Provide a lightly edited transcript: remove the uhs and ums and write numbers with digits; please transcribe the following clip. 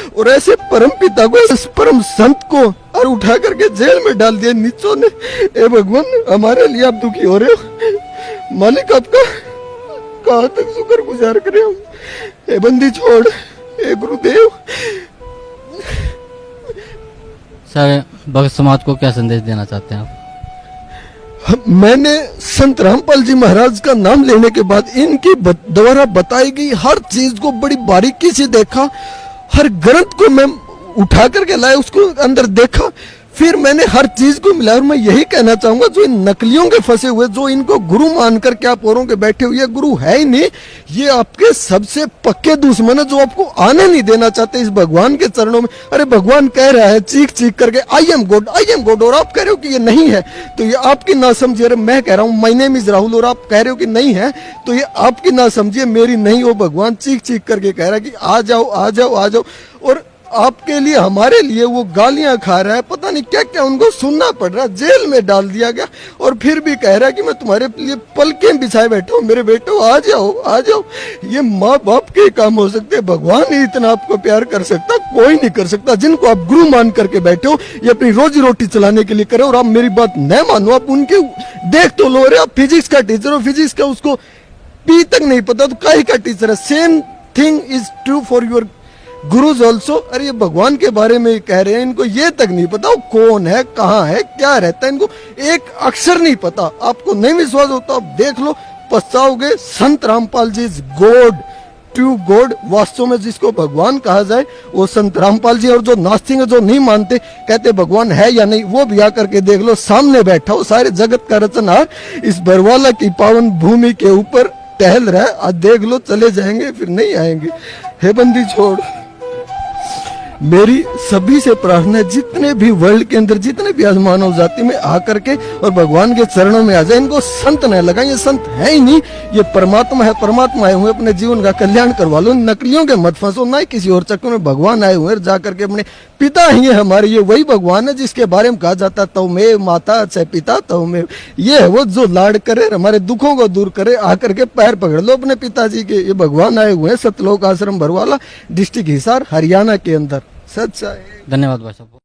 और ऐसे परम पिता को, इस परम संत को और उठा करके जेल में डाल दिया नीचों ने। ए भगवान, हमारे लिए आप दुखी हो रहे हो, मालिक आपका कहाँ तक शुक्र गुजार करें हम। ए बंदी छोड़, ए गुरुदेव। सर, भक्त समाज को क्या संदेश देना चाहते हैं आप? मैंने संत रामपाल जी महाराज का नाम लेने के बाद इनकी द्वारा बताई गई हर चीज को बड़ी बारीकी से देखा, हर ग्रंथ को मैं उठा करके लाया, उसको अंदर देखा, फिर मैंने हर चीज को मिलाया। और मैं यही कहना चाहूंगा, जो इन नकलियों के फंसे हुए, जो इनको गुरु मानकर के आप औरों के बैठे हुए, गुरु है ही नहीं, ये आपके सबसे पक्के दुश्मन है, जो आपको आने नहीं देना चाहते इस भगवान के चरणों में। अरे भगवान कह रहा है चीख चीख करके, I am God, I am God, और आप कह रहे हो कि ये नहीं है, तो ये आपकी ना समझिए। अरे मैं कह रहा हूं माय नेम इज राहुल, और आप कह रहे हो कि नहीं है, तो ये आपकी ना समझिए, मेरी नहीं हो। भगवान चीख चीख करके कह रहा है कि आ जाओ, आ जाओ, आ जाओ। और आपके लिए, हमारे लिए वो गालियां खा रहा है, पता नहीं क्या क्या उनको सुनना पड़ रहा है, जेल में डाल दिया गया, और फिर भी कह रहा है कि मैं तुम्हारे लिए पलकें बिछाए बैठा हूं, मेरे बेटो आ जाओ, आ जाओ। ये माँ बाप के काम हो सकते हैं, भगवान ही इतना आपको प्यार कर सकता, कोई नहीं कर सकता। जिनको आप गुरु मान करके बैठे हो, ये अपनी रोजी रोटी चलाने के लिए करे, और आप मेरी बात न मानो, आप उनके देख तो लो। रहे आप फिजिक्स का टीचर हो, फिजिक्स का उसको पी तक नहीं पता, तो काहे का टीचर है। Same thing is true for your gurus also. अरे ये भगवान के बारे में कह रहे हैं, इनको ये तक नहीं पता वो कौन है, कहाँ है, क्या रहता है, इनको एक अक्षर नहीं पता। आपको नहीं विश्वास होता, आप देख लो, पछताओगे। संत Rampal ji is God, true God. वास्तव में जिसको भगवान कहा जाए वो संत रामपाल जी। और जो नास्तिक, जो नहीं मानते, कहते भगवान है या नहीं, वो भी आकर के देख लो, सामने बैठा हो, सारे जगत का रचनहार इस बरवाला की पावन भूमि के ऊपर टहल रहा है। आज देख लो, चले जाएंगे फिर नहीं आएंगे। हे बंदी छोड़, मेरी सभी से प्रार्थना है, जितने भी वर्ल्ड के अंदर, जितने भी आज मानव जाति में आकर के और भगवान के चरणों में आ जाए। इनको संत न लगाएं, ये संत है ही नहीं, ये परमात्मा है। परमात्मा आए हुए अपने जीवन का कल्याण करवा लो, नकलियों के मत फंसो, ना ही किसी और चक्कर में। भगवान आए हुए जाकर के अपने पिता ही है हमारे, ये वही भगवान है जिसके बारे में कहा जाता तव में माता चाहे पिता तव में। ये है वो जो लाड करे, हमारे दुखों को दूर करे। आकर के पैर पकड़ लो अपने पिताजी के। ये भगवान आए हुए हैं सतलोक आश्रम बरवाला, डिस्ट्रिक्ट हिसार, हरियाणा के अंदर। सच्चा है। धन्यवाद भाई साहब।